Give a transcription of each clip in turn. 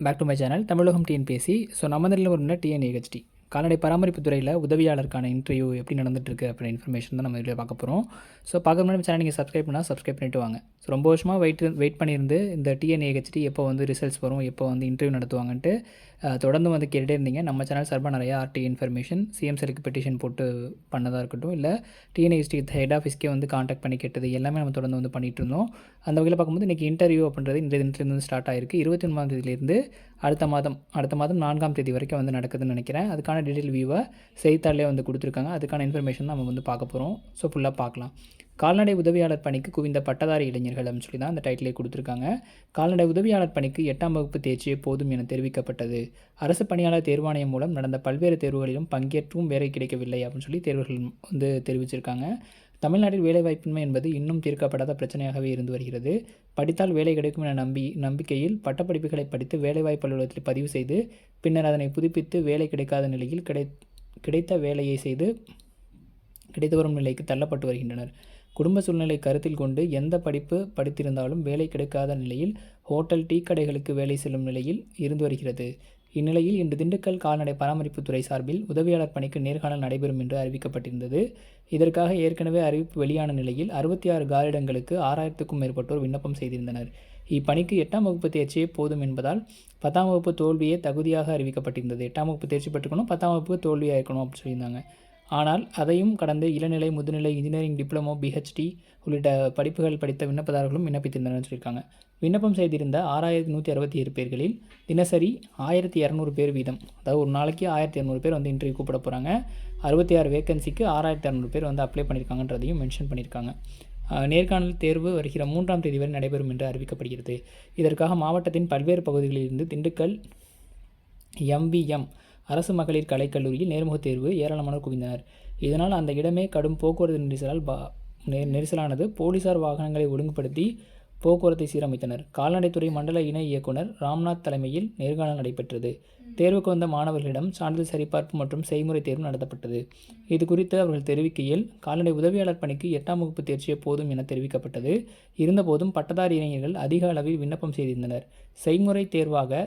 Back to my channel Tamilagam TNPSC. So நம்ம இதில் ஒரு டிஎன்ஏஹெச்டி கால்நடை பராமரிப்பு துறையில் உதவியாளருக்கான இன்டர்வியூ எப்படி நடந்துட்டுருக்கு அப்படின்ற இன்ஃபர்மேஷன் தான் நம்ம இதில் பார்க்க போகிறோம். ஸோ பார்க்க முன்னாடி சேனல் நீங்கள் சப்ஸ்கிரைப் பண்ணிட்டு வாங்க. ஸோ ரொம்ப வருஷமாக வெயிட் பண்ணியிருந்து இந்த டிஎன்ஏஹெச்டி எப்போ ரிசல்ட்ஸ் வரும், எப்போ இன்டர்வியூ நடத்துவாங்கன்ட்டு தொடர்ந்து கேட்டுகிட்டே இருந்தீங்க. நம்ம சேனல் சார்பாக நிறையா ஆர்டி இன்ஃபர்மேஷன் சிஎம்செலுக்கு பெட்டிஷன் போட்டு பண்ணதாக இருக்கட்டும், இல்லை டிஎன்ஏஹெச்டி ஹெட் ஆஃபீஸ்க்கே காண்டாக்ட் பண்ணி கேட்டது எல்லாமே நம்ம தொடர்ந்து பண்ணிகிட்டு இருந்தோம். அந்த வகையில் பார்க்கும்போது இன்றைக்கி இன்டர்வியூ அப்படின்றது இந்த தினத்துலேருந்து ஸ்டார்ட் ஆகிருக்கு. 29ஆம் தேதியிலேருந்து அடுத்த மாதம் 4ஆம் தேதி வரைக்கும் நடக்குதுன்னு நினைக்கிறேன். அதுக்கான டீட்டெயில் வியூவை செய்தித்தாளே கொடுத்துருக்காங்க. அதுக்கான இன்ஃபர்மேஷன் தான் நம்ம பார்க்க போகிறோம். ஸோ ஃபுல்லாக பார்க்கலாம். கால்நடை உதவியாளர் பணிக்கு குவிந்த பட்டதாரி இளைஞர்கள் அப்படின்னு சொல்லி தான் அந்த டைட்டிலே கொடுத்துருக்காங்க. கால்நடை உதவியாளர் பணிக்கு 8ஆம் வகுப்பு தேர்ச்சியே போதும் என தெரிவிக்கப்பட்டது. அரசு பணியாளர் தேர்வாணையம் மூலம் நடந்த பல்வேறு தேர்வுகளிலும் பங்கேற்றும் வேலை கிடைக்கவில்லை அப்படின்னு சொல்லி தேர்வுகள் தெரிவிச்சிருக்காங்க. தமிழ்நாட்டில் வேலைவாய்ப்பின்மை என்பது இன்னும் தீர்க்கப்படாத பிரச்சனையாகவே இருந்து வருகிறது. படித்தால் வேலை கிடைக்கும் என நம்பிக்கையில் பட்டப்படிப்புகளை படித்து வேலைவாய்ப்பு அலுவலகத்தில் பதிவு செய்து பின்னர் அதனை புதுப்பித்து வேலை கிடைக்காத நிலையில் கிடைத்த வேலையை செய்து கிடைத்து வரும் நிலைக்கு தள்ளப்பட்டு வருகின்றனர். குடும்ப சூழ்நிலை கருத்தில் கொண்டு எந்த படிப்பு படித்திருந்தாலும் வேலை கிடைக்காத நிலையில் ஹோட்டல், டீ கடைகளுக்கு வேலை செல்லும் நிலையில் இருந்து வருகிறது. இந்நிலையில் இன்று திண்டுக்கல் கால்நடை பராமரிப்புத்துறை சார்பில் உதவியாளர் பணிக்கு நேர்காணல் நடைபெறும் என்று அறிவிக்கப்பட்டிருந்தது. இதற்காக ஏற்கனவே அறிவிப்பு வெளியான நிலையில் 66 காலிடங்களுக்கு 6000க்கும் மேற்பட்டோர் விண்ணப்பம் செய்திருந்தனர். இப்பணிக்கு 8ஆம் வகுப்பு தேர்ச்சியே போதும் என்பதால் 10ஆம் வகுப்பு தோல்வியே தகுதியாக அறிவிக்கப்பட்டிருந்தது. 8ஆம் வகுப்பு தேர்ச்சி பெற்றுக்கணும், 10ஆம் வகுப்பு தோல்வியாக இருக்கணும் அப்படின்னு சொல்லியிருந்தாங்க. ஆனால் அதையும் கடந்து இளநிலை, முதுநிலை, இன்ஜினியரிங், டிப்ளமோ, பிஹெச்டி உள்ளிட்ட படிப்புகள் படித்த விண்ணப்பதாரர்களும் விண்ணப்பித்திருந்தனர் சொல்லியிருக்காங்க. விண்ணப்பம் செய்திருந்த 6167 பேர்களில் தினசரி 1200 பேர் வீதம், அதாவது ஒரு நாளைக்கு 1200 பேர் இன்டர்வியூ கூப்பிட போகிறாங்க. 66 வேக்கன்சிக்கு 6200 பேர் அப்ளை பண்ணியிருக்காங்கன்றதையும் மென்ஷன் பண்ணியிருக்காங்க. நேர்காணல் தேர்வு வருகிற 3ஆம் தேதி வரை நடைபெறும் என்று அறிவிக்கப்படுகிறது. இதற்காக மாவட்டத்தின் பல்வேறு பகுதிகளிலிருந்து திண்டுக்கல் எம்விஎம் அரசு மகளிர் கலைக்கல்லூரியில் நேர்முகத் தேர்வு ஏராளமானோர் குவிந்தனர். இதனால் அந்த இடமே கடும் போக்குவரத்து நெரிசலானது. போலீசார் வாகனங்களை ஒழுங்குபடுத்தி போக்குவரத்தை சீரமைத்தனர். கால்நடைத்துறை மண்டல இணை இயக்குனர் ராம்நாத் தலைமையில் நேர்காணல் நடைபெற்றது. தேர்வுக்கு வந்த மாணவர்களிடம் சான்றிதழ் சரிபார்ப்பு மற்றும் செய்முறை தேர்வு நடத்தப்பட்டது. இது குறித்து அவர்கள் தெரிவிக்கையில், கால்நடை உதவியாளர் பணிக்கு 8ஆம் வகுப்பு தேர்ச்சியே போதும் என தெரிவிக்கப்பட்டது. இருந்தபோதும் பட்டதாரி இளைஞர்கள் அதிக அளவில் விண்ணப்பம் செய்திருந்தனர். செய்முறை தேர்வாக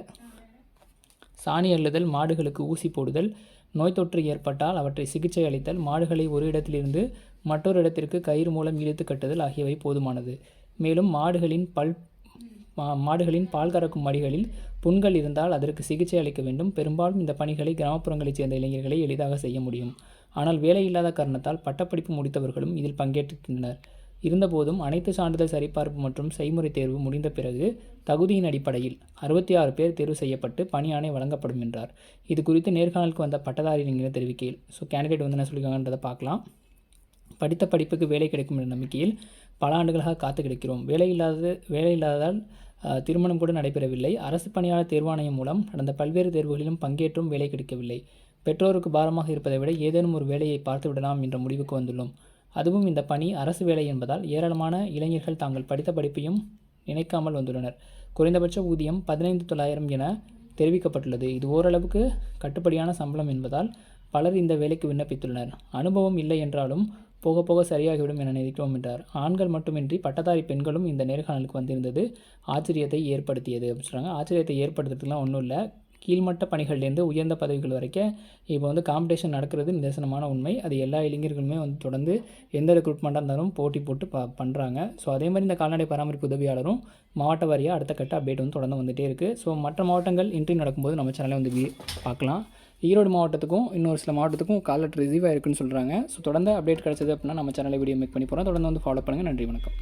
சாணி அள்ளுதல், மாடுகளுக்கு ஊசி போடுதல், நோய் தொற்று ஏற்பட்டால் அவற்றை சிகிச்சை அளித்தல், மாடுகளை ஒரு இடத்திலிருந்து மற்றொரு இடத்திற்கு கயிறு மூலம் இழுத்து கட்டுதல் ஆகியவை போதுமானது. மேலும் மாடுகளின் பால் கறக்கும் மடிகளில் புண்கள் இருந்தால் அதற்கு சிகிச்சை அளிக்க வேண்டும். பெரும்பாலும் இந்த பணிகளை கிராமப்புறங்களைச் சேர்ந்த இளைஞர்களை எளிதாக செய்ய முடியும். ஆனால் வேலை இல்லாத காரணத்தால் பட்டப்படிப்பு முடித்தவர்களும் இதில் பங்கேற்றிருக்கின்றனர். இருந்தபோதும் அனைத்து சான்றிதழ் சரிபார்ப்பு மற்றும் செய்முறை தேர்வு முடிந்த பிறகு தகுதியின் அடிப்படையில் 66 பேர் தேர்வு செய்யப்பட்டு பணியாணை வழங்கப்படும் என்றார். இது குறித்து நேர்காணலுக்கு வந்த பட்டதாரி இளைஞர் தெரிவிக்கையில், கேண்டிடேட் என்ன சொல்லியிருக்காங்கன்றதை பார்க்கலாம். படித்த படிப்புக்கு வேலை கிடைக்கும் என்ற நம்பிக்கையில் பல ஆண்டுகளாக காத்து கிடைக்கிறோம். வேலை இல்லாததால் திருமணம் கூட நடைபெறவில்லை. அரசு பணியாளர் தேர்வாணையம் மூலம் நடந்த பல்வேறு தேர்வுகளிலும் பங்கேற்றும் வேலை கிடைக்கவில்லை. பெற்றோருக்கு பாரமாக இருப்பதை விட ஏதேனும் ஒரு வேலையை பார்த்து விடலாம் என்ற முடிவுக்கு வந்துள்ளோம். அதுவும் இந்த பணி அரசு வேலை என்பதால் ஏராளமான இளைஞர்கள் தாங்கள் படித்த படிப்பையும் நினைக்காமல் வந்துள்ளனர். குறைந்தபட்ச ஊதியம் 15,900 என தெரிவிக்கப்பட்டுள்ளது. இது ஓரளவுக்கு கட்டுப்படியான சம்பளம் என்பதால் பலர் இந்த வேலைக்கு விண்ணப்பித்துள்ளனர். அனுபவம் இல்லை என்றாலும் போக போக சரியாகிவிடும் என நினைக்கிறோம் என்றார். ஆண்கள் மட்டுமின்றி பட்டதாரி பெண்களும் இந்த நேர்காணலுக்கு வந்திருந்தது ஆச்சரியத்தை ஏற்படுத்தியது அப்படின்னு சொல்கிறாங்க. ஆச்சரியத்தை ஏற்படுத்துறதுக்குலாம் ஒன்றும் இல்லை. கீழ்மட்ட பணிகள்லேருந்து உயர்ந்த பதவிகள் வரைக்கும் இப்போ காம்படிஷன் நடக்கிறது நிதர்சனமான உண்மை. அது எல்லா இளைஞர்களுமே தொடர்ந்து எந்த ரெக்ரூட்மெண்ட்டாக இருந்தாலும் போட்டி போட்டு பண்ணுறாங்க. ஸோ அதே மாதிரி இந்த கால்நடை பராமரிப்பு உதவியாளரும் மாவட்ட வாரியாக அடுத்த கட்ட அப்டேட் தொடர்ந்து வந்துகிட்டே இருக்குது. ஸோ மற்ற மாவட்டங்கள் இன்டர்வியூ நடக்கும்போது நம்ம சேனலை பார்க்கலாம். ஈரோடு மாவட்டத்துக்கும் இன்னொரு சில மாவட்டத்துக்கும் கால் லெட்டர் ரிசீவ் ஆயிருக்குன்னு சொல்கிறாங்க. ஸோ தொடர்ந்து அப்டேட் கிடச்சது அப்படின்னா நம்ம சேனலை வீடியோ மேக் பண்ணி போகிறோம். தொடர்ந்து ஃபாலோ பண்ணுங்கள். நன்றி, வணக்கம்.